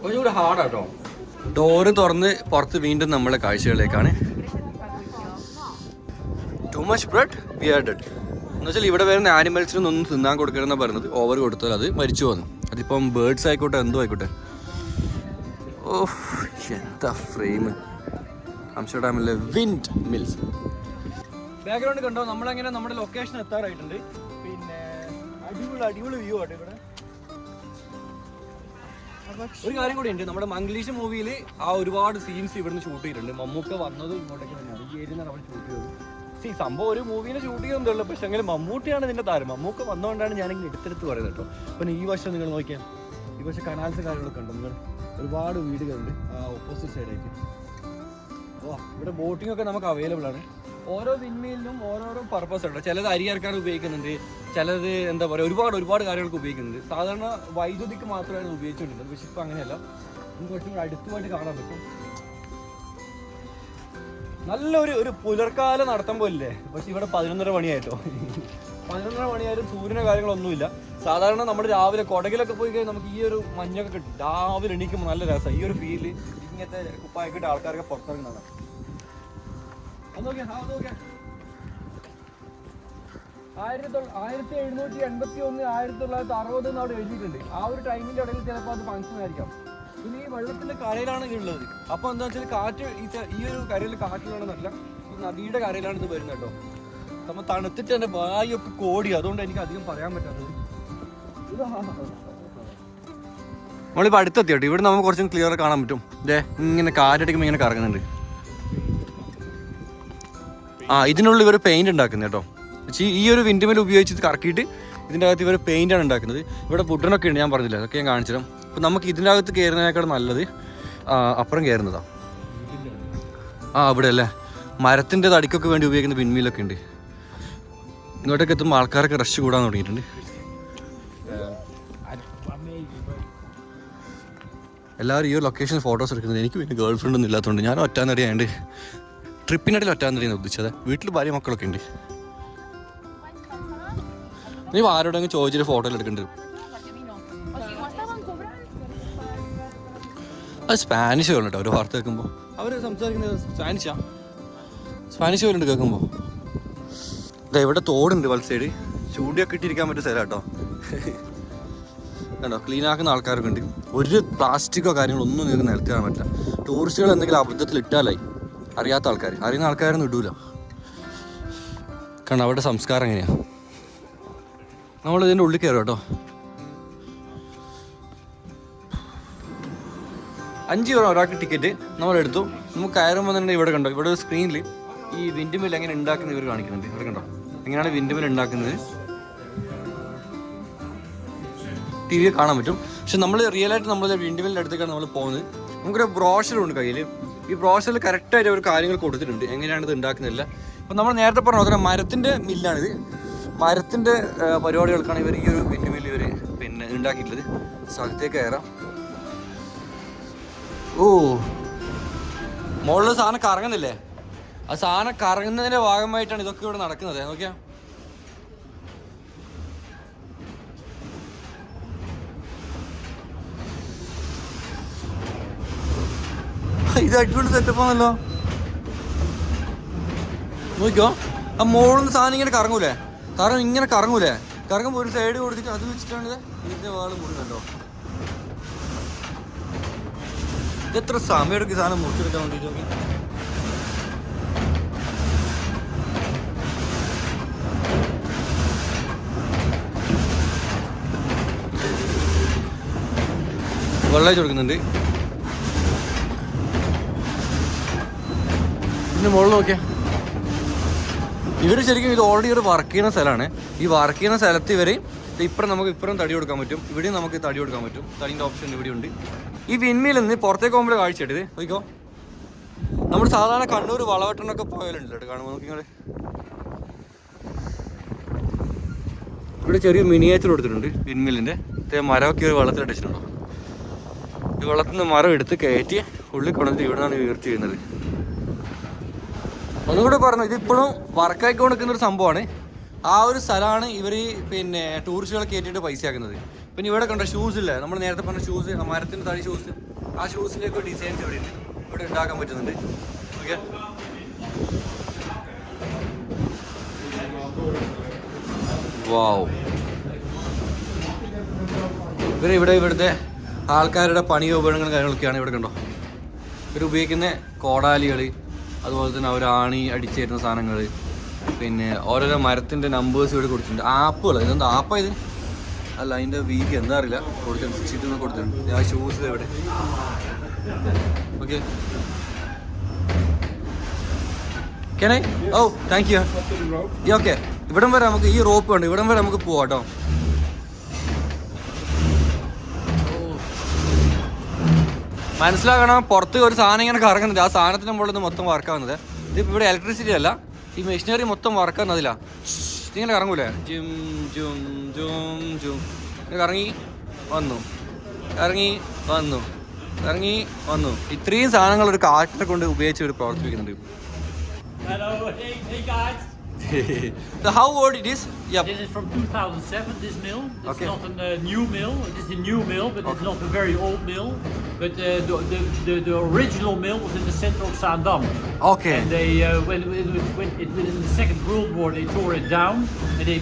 കുറച്ചുകൂടെ ഹാർഡാട്ടോ. ഡോറ് തുറന്ന് പുറത്ത് വീണ്ടും നമ്മളെ കാഴ്ചകളിലേക്കാണ്. Too much bread we are dead എന്ന് വെച്ചാൽ ഇവിടെ വരുന്ന ആനിമൽസിനൊന്നും തിന്നാൻ കൊടുക്കണമെന്നാണ് പറയുന്നത്. ഓവർ കൊടുത്താൽ അത് മരിച്ചു പോകുന്നു. അതിപ്പം ബേർഡ്സ് ആയിക്കോട്ടെ എന്തോ ആയിക്കോട്ടെ. ഓഫ്, എന്താ ഫ്രെയിം. ആംസ്റ്റർഡാമിലെ വിൻഡ് മിൽസ്. ബാക്ക്ഗ്രൗണ്ട് കണ്ടോ, നമ്മളങ്ങനെ നമ്മുടെ ലൊക്കേഷൻ എത്താറായിട്ടുണ്ട്. പിന്നെ അടിപൊളി വ്യൂ ആട്ടോ ഇവിടെ. ഒരു കാര്യം കൂടി ഉണ്ട്, നമ്മുടെ മംഗ്ലീഷ് മൂവിയിൽ ആ ഒരുപാട് സീൻസ് ഇവിടുന്ന് ഷൂട്ട് ചെയ്തിട്ടുണ്ട്. മമ്മൂക്ക വന്നതും ഇങ്ങോട്ടേക്ക് തന്നെയാണ്, ഈ ഏരിയ നമ്മൾ ഷൂട്ട് ചെയ്തത്. സംഭവം ഒരു മൂവിനെ ഷൂട്ട് ചെയ്യുന്നുള്ളൂ, പക്ഷെ അങ്ങനെ മമ്മൂട്ടിയാണ് ഇതിന്റെ താരം. മമ്മൂക്ക വന്നുകൊണ്ടാണ് ഞാനിങ്ങനെ എടുത്തെടുത്ത് പറയുന്നത് കേട്ടോ. പിന്നെ ഈ വശം നിങ്ങൾ നോക്കിയാൽ, ഈ വശം കനാൽസ് കാര്യങ്ങളൊക്കെ ഉണ്ട്. നിങ്ങൾ ഒരുപാട് വീടുകളുണ്ട് ആ ഓപ്പോസിറ്റ് സൈഡായിട്ട്. ഓ, ഇവിടെ ബോട്ടിംഗ് ഒക്കെ നമുക്ക് അവൈലബിൾ ആണ്. ഓരോ വിൻമീലിനും ഓരോരോ പർപ്പസ് ഉണ്ട്. ചിലത് അരി ഇറക്കാൻ ഉപയോഗിക്കുന്നുണ്ട്, ചിലത് എന്താ പറയുക ഒരുപാട് കാര്യങ്ങൾക്ക് ഉപയോഗിക്കുന്നുണ്ട്. സാധാരണ വൈദ്യുതിക്ക് മാത്രമാണ് ഉപയോഗിച്ചുകൊണ്ടിരുന്നത്, പക്ഷെ ഇപ്പം അങ്ങനെയല്ല. നമുക്ക് കുറച്ചും കൂടി അടുത്തുമായിട്ട് കാണാൻ പറ്റും. നല്ലൊരു പുലർക്കാലം നടത്തുമ്പോൾ ഇല്ലേ, പക്ഷെ ഇവിടെ 11:30 മണിയായിട്ടോ. 11:30 മണിയായാലും സൂര്യനോ കാര്യങ്ങളൊന്നുമില്ല. സാധാരണ നമ്മൾ രാവിലെ കൊടകിലൊക്കെ പോയി കഴിഞ്ഞാൽ നമുക്ക് ഈ ഒരു മഞ്ഞൊക്കെ കിട്ടും. രാവിലെ എണീക്കുമ്പോൾ നല്ല രസമാണ് ഈ ഒരു ഫീല്. ഇങ്ങനത്തെ കുപ്പായൊക്കെ ആൾക്കാരൊക്കെ പുറത്തിറങ്ങുന്നതാണ്. 1781 1960 അവിടെ എഴുതിയിട്ടുണ്ട്. ആ ഒരു ടൈമിന്റെ ഇടയിൽ ചിലപ്പോൾ അത് ഫംഗ്ഷൻ ആയിരിക്കാം. പിന്നെ ഈ വെള്ളത്തിന്റെ കരയിലാണ് ഇതുള്ളത്. അപ്പൊ എന്താ വെച്ചാൽ കാറ്റ് ഈ ഒരു കരയിൽ കാറ്റിലാണെന്നല്ല, ഈ നദിയുടെ കരയിലാണ് ഇത് വരുന്നത് കേട്ടോ. നമ്മൾ തണുത്തിട്ട് എൻ്റെ വായൊക്കെ കോടി, അതുകൊണ്ട് എനിക്ക് അധികം പറയാൻ പറ്റാത്തത്. നമ്മളിപ്പോൾ അടുത്തെത്തി കേട്ടോ. ഇവിടെ നമുക്ക് കുറച്ചും ക്ലിയർ കാണാൻ പറ്റും. ഇതേ ഇങ്ങനെ കാറ്റടിക്കുമ്പോൾ ഇങ്ങനെ കറങ്ങുന്നുണ്ട്. ഇതിനുള്ളിൽ ഇവർ പെയിന്റ് ഉണ്ടാക്കുന്നത് കേട്ടോ. പക്ഷേ ഈ ഒരു വിൻഡ്മിൽ ഉപയോഗിച്ച് കറക്കിയിട്ട് ഇതിൻ്റെ അകത്ത് ഇവർ പെയിന്റാണ് ഉണ്ടാക്കുന്നത്. ഇവിടെ പുട്ടനൊക്കെ ഉണ്ട്, ഞാൻ പറഞ്ഞില്ല, അതൊക്കെ ഞാൻ കാണിച്ചു തരാം. അപ്പം നമുക്ക് ഇതിൻ്റെ അകത്ത് കയറുന്നതിനേക്കാൾ നല്ലത് അപ്പുറം കയറുന്നതാണ്. ഇവിടെ അല്ലേ മരത്തിൻ്റെ തടിക്കൊക്കെ വേണ്ടി ഉപയോഗിക്കുന്ന വിൻമീലൊക്കെ ഉണ്ട്. ഇങ്ങോട്ടൊക്കെ എത്തുമ്പോൾ ആൾക്കാരൊക്കെ റഷ് കൂടാൻ തുടങ്ങിയിട്ടുണ്ട്. എല്ലാവരും ഈ ഒരു ലൊക്കേഷനിൽ ഫോട്ടോസ് എടുക്കുന്നത്. എനിക്ക് പിന്നെ ഗേൾ ഫ്രണ്ട് ഒന്നും ഇല്ലാത്തതുകൊണ്ട് ഞാൻ ഒറ്റാന്നടിയാണ്ട് ട്രിപ്പിനിടയിൽ ഒറ്റാന്നടിയാണ് ഉദ്ദേശിച്ചത്. വീട്ടിൽ ഭാര്യ മക്കളൊക്കെ ഉണ്ട്. നീ ആരോടെങ്കിലും ചോദിച്ചിട്ട് ഫോട്ടോയിൽ എടുക്കേണ്ടി വരും. അത് സ്പാനിഷ് കേട്ടോ അവർ വാർത്ത കേൾക്കുമ്പോൾ. അവർ സംസാരിക്കുന്നത് സ്പാനിഷ് പോലുണ്ട് കേൾക്കുമ്പോൾ. ഇവിടെ തോടുണ്ട് വൽ സൈഡ്, ചൂടിയൊക്കെ ഇട്ടിരിക്കാൻ പറ്റിയ സ്ഥലം കേട്ടോ. കേട്ടോ ക്ലീൻ ആക്കുന്ന ആൾക്കാരൊക്കെ ഉണ്ട്. ഒരു പ്ലാസ്റ്റിക്കോ കാര്യങ്ങളോ ഒന്നും നിങ്ങൾക്ക് നിലത്ത് കാണാൻ പറ്റില്ല. ടൂറിസ്റ്റുകൾ എന്തെങ്കിലും അബദ്ധത്തിൽ ഇട്ടാലായി. അറിയാത്ത ആൾക്കാർ, അറിയുന്ന ആൾക്കാരൊന്നും ഇടൂല. കാരണം അവിടെ സംസ്കാരം എങ്ങനെയാണ്. നമ്മൾ ഇതിൻ്റെ ഉള്ളിൽ കയറും കേട്ടോ. 5 euro ഒരാൾക്ക് ടിക്കറ്റ് നമ്മളെടുത്തു. നമുക്ക് കയറുമ്പോൾ തന്നെ ഇവിടെ കണ്ടോ, ഇവിടെ സ്ക്രീനിൽ ഈ വിൻഡ് മിൽ എങ്ങനെ ഉണ്ടാക്കുന്നത് ഇവർ കാണിക്കുന്നുണ്ട്. ഇവിടെ കണ്ടോ എങ്ങനെയാണ് വിൻഡ് മിൽ ഉണ്ടാക്കുന്നത് ടി വിയിൽ കാണാൻ പറ്റും. പക്ഷെ നമ്മൾ റിയലായിട്ട് നമ്മൾ വിൻഡ് മില്ലിൻ്റെ അടുത്തേക്കാണ് നമ്മൾ പോകുന്നത്. നമുക്കൊരു ബ്രോഷറുണ്ട് കയ്യിൽ. ഈ ബ്രോഷറിൽ കറക്റ്റായിട്ട് അവർ കാര്യങ്ങൾ കൊടുത്തിട്ടുണ്ട്, എങ്ങനെയാണ് ഇത് ഉണ്ടാക്കുന്നില്ല. അപ്പം നമ്മൾ നേരത്തെ പറഞ്ഞ നോക്കണം, മരത്തിൻ്റെ മില്ലാണിത്. മരത്തിൻ്റെ പരിപാടികൾക്കാണ് ഇവർ ഈ ഒരു വിൻഡ് മില്ല് ഇവർ പിന്നെ ഉണ്ടാക്കിയിട്ടുള്ളത്. സ്ഥലത്തേക്ക് കയറാം. ഓ, മുകളിൽ സാധനം കറങ്ങുന്നില്ലേ? ആ സാധനം കറങ്ങുന്നതിൻ്റെ ഭാഗമായിട്ടാണ് ഇതൊക്കെ ഇവിടെ നടക്കുന്നത്. നോക്കിയാ ഇത് അടിപൊളി സെറ്റപ്പാണല്ലോ. നോക്കിയോ, ആ മുകളിൽ നിന്ന് സാധനം ഇങ്ങനെ കറങ്ങൂലേ, ഇങ്ങനെ കറങ്ങുമ്പോൾ ഒരു സൈഡ് കൊടുത്തിട്ട് അത് വെച്ചിട്ടാണ് ഇതിൻ്റെ വാള് മുറിയുന്നുണ്ടോ. എത്ര സമയം എടുക്കും സാധനം മുറിച്ചെടുക്കാൻ വേണ്ടിയിട്ട്. നോക്കി വെള്ളം കൊടുക്കുന്നുണ്ട്. പിന്നെ മുകളിൽ നോക്കിയാ ഇവർ ശരിക്കും ഇത് ഓൾറെഡി ഒരു വർക്ക് ചെയ്യുന്ന സ്ഥലമാണ്. ഈ വർക്ക് ചെയ്യുന്ന സ്ഥലത്ത് ഇവർ ഇപ്പുറം തടി കൊടുക്കാൻ പറ്റും, ഇവിടെയും നമുക്ക് തടി കൊടുക്കാൻ പറ്റും. തടീൻ്റെ ഓപ്ഷൻ ഇവിടെ ഉണ്ട്. ഈ വിൻമീൽ നിന്ന് പുറത്തേക്ക് പോകുമ്പോൾ കാഴ്ചയായിട്ട് നോക്കിക്കോ. നമ്മൾ സാധാരണ കണ്ണൂർ വളവട്ടണൊക്കെ പോയാലുണ്ട് കേട്ടോ, കാണുമ്പോൾ നോക്കി നിങ്ങൾ. ഇവിടെ ചെറിയ മിനിയേച്ചർ കൊടുത്തിട്ടുണ്ട് വിൻമീലിൻ്റെ. മരമൊക്കെ ഒരു വെള്ളത്തിലിട്ടിട്ടുണ്ടോ. ഈ വെള്ളത്തിൽ നിന്ന് മരം എടുത്ത് കയറ്റി ഉള്ളിൽ കൊണ്ടിട്ട് ഇവിടെ നിന്നാണ് ഉയർച്ച ചെയ്യുന്നത്. ഒന്നുകൂടെ പറഞ്ഞു, ഇതിപ്പോഴും വർക്കായിക്കൊണ്ട് നിൽക്കുന്ന ഒരു സംഭവമാണ്. ആ ഒരു സ്ഥലമാണ് ഇവർ പിന്നെ ടൂറിസ്റ്റുകളെ കയറ്റിയിട്ട് പൈസ ആക്കുന്നത്. പിന്നെ ഇവിടെ കണ്ട ഷൂസ് ഇല്ലേ, നമ്മൾ നേരത്തെ പറഞ്ഞ ഷൂസ്, മരത്തിൻ്റെ തടി ഷൂസ്, ആ ഷൂസിലേക്ക് ഡിസൈൻസ് ഇവിടെ ഉണ്ടാക്കാൻ പറ്റുന്നുണ്ട്. ഓക്കെ, വാവ്. ഇവരിവിടുത്തെ ആൾക്കാരുടെ പണി ഉപകരണങ്ങളും കാര്യങ്ങളൊക്കെയാണ് ഇവിടെ കണ്ടോ. ഇവർ ഉപയോഗിക്കുന്ന കോടാലികൾ, അതുപോലെ തന്നെ അവർ ആണി അടിച്ചു തരുന്ന സാധനങ്ങൾ, പിന്നെ ഓരോരോ മരത്തിൻ്റെ നമ്പേഴ്സ് ഇവിടെ കൊടുത്തിട്ടുണ്ട്. ആപ്പുകൾ, ഇതെന്താ ആപ്പാ ഇത്? അല്ല, അതിൻ്റെ വീക്ക് എന്താ അറിയില്ല, കൊടുത്തിട്ടുണ്ട്. ചീറ്റൊന്നും കൊടുത്തിട്ടുണ്ട്. ആ ഷൂസ് ഇവിടെ. ഓക്കെ, കേനെ. Oh, thank you. ഓക്കെ, ഇവിടം വരെ നമുക്ക് ഈ റോപ്പ് ഉണ്ട്, ഇവിടം വരെ നമുക്ക് പോവാം കേട്ടോ. മനസ്സിലാക്കണം, പുറത്ത് ഒരു സാധനം ഇങ്ങനെ കറങ്ങുന്നത്, ആ സാധനത്തിന് മുകളിൽ നിന്ന് മൊത്തം വർക്കാവുന്നത്. ഇതിപ്പോൾ ഇവിടെ ഇലക്ട്രിസിറ്റി അല്ല, ഈ മെഷീനറി മൊത്തം വർക്കാവുന്നതില്ല. ഇതിങ്ങനെ കറങ്ങൂലേ, ജും ജും ജും ജും, കറങ്ങി വന്നു, ഇറങ്ങി വന്നു, ഇറങ്ങി വന്നു. ഇത്രയും സാധനങ്ങൾ ഒരു കാറ്റിനെ കൊണ്ട് ഉപയോഗിച്ച് ഒരു പ്രവർത്തിപ്പിക്കുന്നുണ്ട്. Hello, hey guys. So how old it is? Yep. This is from 2007, this mill. It's Okay. not a new mill, it is a new mill, but it's not a very old mill. But the original mill was in the center of Zaandam. Okay. And they, when in the Second World War, they tore it down and they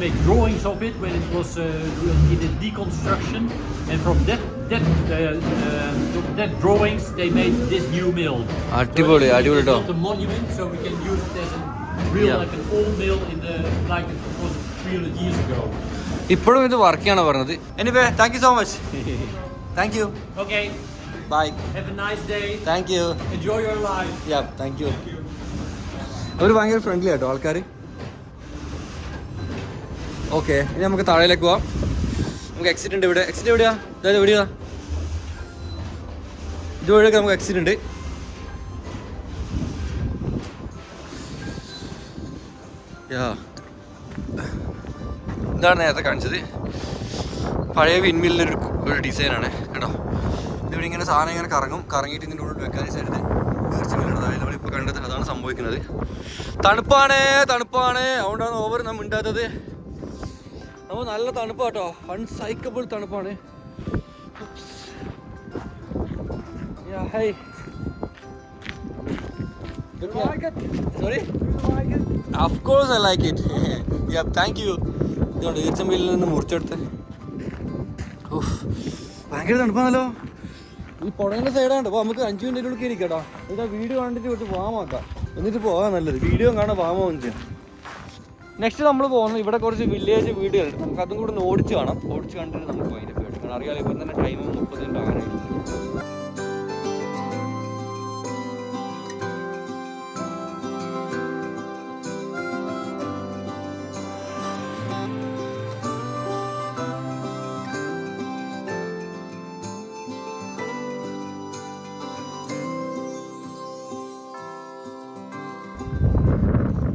make drawings of it when it was in the deconstruction. And from that drawings, they made this new mill. അടിപൊളി, അടിപൊളി It's കേട്ടോ. not a monument, so we can use it as a real, Yeah. like an old mill like it was 300 years ago. ഇപ്പോഴും ഇത് work ചെയ്യാണ് പറഞ്ഞത്. Anyway, thank you so much. Thank you. Okay, bye. have a nice day. Thank you. Enjoy your life. Ya, thank you. അവർ ഭയങ്കര friendly ആട്ടോ ആൾക്കാർ. Okay, ഇനി നമുക്ക് താഴേലേക്ക് പോവാം. നമുക്ക് എക്സിറ്റ് ഉണ്ട് ഇവിടെ. എക്സിറ്റ് എവിടെയാ? അതായത് എവിടെയാ? ഇതുവഴിയൊക്കെ നമുക്ക് എക്സിറ്റ് ഉണ്ട്. യാ, ഇതാണ് നേരത്തെ കാണിച്ചത്, പഴയ വിൻമില്ലിൻ്റെ ഒരു ഡിസൈനാണ് കേട്ടോ. ഇതിവിടെ ഇങ്ങനെ സാധനം ഇങ്ങനെ കറങ്ങും, കറങ്ങിയിട്ട് ഇതിൻ്റെ ഉള്ളിൽ മെക്കാനിസമായിട്ട് തീർച്ചയായിട്ടും നമ്മളിപ്പോൾ കണ്ടത് അതാണ് സംഭവിക്കുന്നത്. തണുപ്പാണ്, തണുപ്പാണ്, അതുകൊണ്ടാണ് ഓവർ നമ്മൾ ഉണ്ടാത്തത്. നമ്മൾ നല്ല തണുപ്പാണ് കേട്ടോ, അൺസൈക്കബിൾ തണുപ്പാണ്. Sorry, of course I like it. Yeah, thank U. ഇതുകൊണ്ട് ഈർച്ചമ്പില്ലിൽ നിന്ന് മുറിച്ചെടുത്ത്. ഭയങ്കര തണുപ്പാണല്ലോ. ഈ പുഴയുടെ സൈഡാണ്. അപ്പോൾ നമുക്ക് 5 മിനിറ്റിനുള്ളിൽ കയറിക്കട്ടോ. ഇതാ വീഡിയോ കണ്ടിട്ട് കുറച്ച് വാമാക്കാം, എന്നിട്ട് പോകാൻ നല്ലത്. വീഡിയോ കാണാൻ വാമാവും ചെയ്യാം. നെക്സ്റ്റ് നമ്മൾ പോകുന്നത് ഇവിടെ കുറച്ച് വില്ലേജ് വീടുകളുണ്ട്. നമുക്ക് അതും കൂടെ ഒന്ന് ഓടിച്ച് കാണാം. ഓടിച്ച് കണ്ടിട്ട് നമുക്ക് അതിൻ്റെ പേടി. കാരണം അറിയാലോ, ഇപ്പം തന്നെ ടൈം 30 മിനിറ്റ് ആകാനായിട്ട്.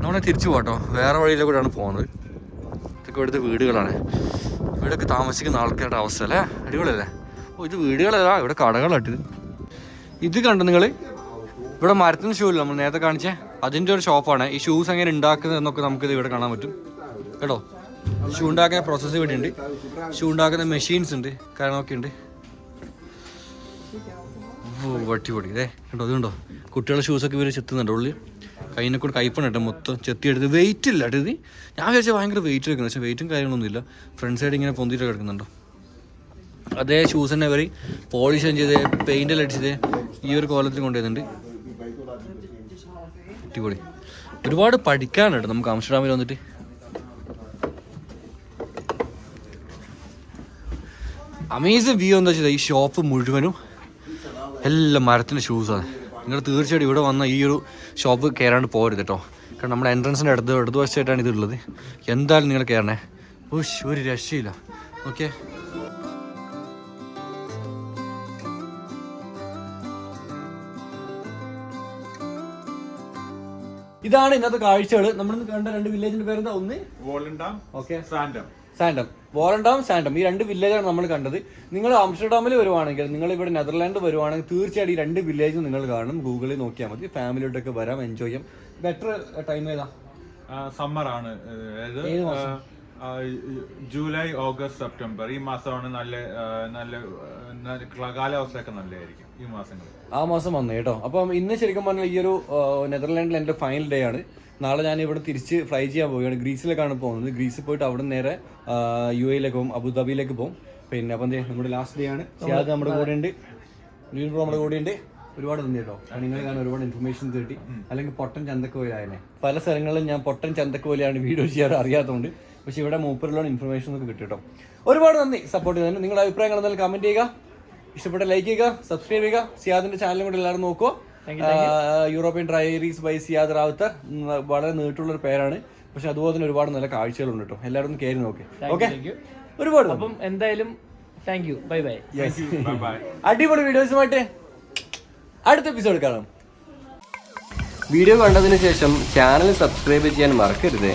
നമ്മളെ തിരിച്ചു പോകട്ടോ, വേറെ വഴിയിലെ കൂടെയാണ് പോകുന്നത്. ഇതൊക്കെ ഇവിടുത്തെ വീടുകളാണ്. ഇവിടെയൊക്കെ താമസിക്കുന്ന ആൾക്കാരുടെ അവസ്ഥ അല്ലേ, അടിപൊളിയല്ലേ. ഓ, ഇത് വീടുകളല്ല, ഇവിടെ കടകളായിട്ട്. ഇത് കണ്ടു നിങ്ങൾ, ഇവിടെ മരത്തിന് ഷൂ ഇല്ല, നമ്മൾ നേരത്തെ കാണിച്ചേ, അതിൻ്റെ ഒരു ഷോപ്പാണ്. ഈ ഷൂസ് എങ്ങനെ ഉണ്ടാക്കുന്നതെന്നൊക്കെ നമുക്കിത് ഇവിടെ കാണാൻ പറ്റും കേട്ടോ. ഷൂ ഉണ്ടാക്കുന്ന പ്രോസസ്സ് ഇവിടെ ഉണ്ട്, ഷൂ ഉണ്ടാക്കുന്ന മെഷീൻസ് ഉണ്ട്, കാര്യങ്ങളൊക്കെ ഉണ്ട്. ഓ, വട്ടിപ്പൊടി ഇതേ കണ്ടോ, ഇതുണ്ടോ കുട്ടികളുടെ ഷൂസൊക്കെ ഇവർ ചെത്തുന്നുണ്ടോ ഉള്ളിൽ. കൈനെ കൂടെ കൈപ്പണ കേട്ടോ, മൊത്തം ചെത്തിയെടുത്ത്. വെയിറ്റ് ഇല്ല കേട്ടോ ഇത്. ഞാൻ വിചാരിച്ചാൽ ഭയങ്കര വെയിറ്റ് എടുക്കുന്നത്, പക്ഷേ വെയിറ്റും കാര്യങ്ങളൊന്നുമില്ല. ഫ്രണ്ട് സൈഡ് ഇങ്ങനെ പൊന്തിയിട്ട് കിടക്കുന്നുണ്ടോ. അതേ ഷൂസ് തന്നെ അവർ പോളിഷ് ചെയ്ത് പെയിൻ്റെല്ലാം അടിച്ചത് ഈ ഒരു കോലത്തിൽ കൊണ്ടുവരുന്നുണ്ട്. അടിപൊളി. ഒരുപാട് പഠിക്കാനുണ്ട് നമുക്ക് ആംസ്റ്റർഡാമിൽ വന്നിട്ട്. അമേസിങ് വ്യൂ എന്താ വെച്ചാൽ ഈ ഷോപ്പ് മുഴുവനും എല്ലാം മരത്തിൻ്റെ ഷൂസാണ്. നിങ്ങൾ തീർച്ചയായിട്ടും ഇവിടെ വന്ന ഈ ഒരു ഷോപ്പ് കയറാണ്ട് പോകരുത് കേട്ടോ. കാരണം നമ്മുടെ എൻട്രൻസിൻ്റെ ഇടതുവശത്തായിട്ടാണ് ഇതുള്ളത്. എന്തായാലും നിങ്ങൾ കയറണേ, ഒരു രക്ഷയില്ല. ഓക്കെ, ഇതാണ് ഇന്നത്തെ കാഴ്ചകൾ. നമ്മളിന്ന് കണ്ട 2 വില്ലേജിന്റെ പേരെന്താ? ഒന്ന് വോളണ്ടാം, ഓക്കെ, സാൻഡം. വോളണ്ടാം, സാൻഡം, ഈ 2 വില്ലേജാണ് നമ്മൾ കണ്ടത്. നിങ്ങൾ ആംസ്റ്റർഡാമിൽ വരുവാണെങ്കിൽ, നിങ്ങൾ ഇവിടെ നെതർലാൻഡ് വരുവാണെങ്കിൽ തീർച്ചയായിട്ടും ഈ 2 വില്ലേജും നിങ്ങൾ കാണും. ഗൂഗിളിൽ നോക്കിയാൽ മതി. ഫാമിലിയോട്ടൊക്കെ വരാം, എൻജോയ് ചെയ്യാം. ബെറ്റർ ടൈം ഏതാ? സമ്മർ ആണ്. ഏത് മാസം? ജൂലൈ, ഓഗസ്റ്റ്, സെപ്റ്റംബർ ഈ മാസമാണ് നല്ല കാലാവസ്ഥയൊക്കെ നല്ലതായിരിക്കും ഈ മാസങ്ങളിൽ. ആ മാസം വന്നു കേട്ടോ. അപ്പം ഇന്ന് ശരിക്കും പറഞ്ഞാൽ ഈ ഒരു നെതർലാൻഡിൽ എൻ്റെ ഫൈനൽ ഡേ ആണ്. നാളെ ഞാൻ ഇവിടെ തിരിച്ച് ഫ്ലൈ ചെയ്യാൻ പോവുകയാണ്. ഗ്രീസിലേക്കാണ് പോകുന്നത്. ഗ്രീസിൽ പോയിട്ട് അവിടെ നേരെ UAE-ലേക്ക് പോകും, അബുദാബിയിലേക്ക് പോകും. പിന്നെ അപ്പം നമ്മുടെ ലാസ്റ്റ് ഡേ ആണ്. സിയാദ് നമ്മുടെ കൂടെ ഉണ്ട്, നമ്മുടെ കൂടെ ഉണ്ട്. ഒരുപാട് നന്ദി കേട്ടോ. നിങ്ങൾ കാണാൻ ഒരുപാട് ഇൻഫർമേഷൻ കിട്ടി. അല്ലെങ്കിൽ പൊട്ടൻ ചന്തക്കോയിലായനെ പല സ്ഥലങ്ങളിലും ഞാൻ പൊട്ടൻ ചന്തക്കോയിലാണ് വീഡിയോ ചെയ്യാറ് അറിയാത്തതുകൊണ്ട്. പക്ഷെ ഇവിടെ മൂപ്പറിലുള്ള ഇൻഫർമേഷൻ ഒക്കെ കിട്ടും കേട്ടോ. ഒരുപാട് നന്ദി സപ്പോർട്ട് ചെയ്തതിന്. നിങ്ങളുടെ അഭിപ്രായങ്ങൾ എന്തായാലും കമന്റ് ചെയ്യുക, ഇഷ്ടപ്പെട്ട ലൈക്ക് ചെയ്യുക, സബ്സ്ക്രൈബ് ചെയ്യുക. സിയാദിന്റെ ചാനലും കൂടെ എല്ലാവരും നോക്കുക. European diaries by Siyad Rawther. വളരെ നീട്ടുള്ളൊരു പേരാണ്, പക്ഷെ അതുപോലെ തന്നെ ഒരുപാട് നല്ല കാഴ്ചകളുണ്ട് കേട്ടോ. എല്ലാവരും ഒന്ന് കയറി നോക്കി. ഓക്കെ, ഒരുപാട് അപ്പം എന്തായാലും താങ്ക് യു. Bye bye. അടിപൊളി വീഡിയോസുമായിട്ട് അടുത്ത എപ്പിസോഡ് കാണാം. വീഡിയോ കണ്ടതിന് ശേഷം ചാനൽ സബ്സ്ക്രൈബ് ചെയ്യാൻ മറക്കരുത്.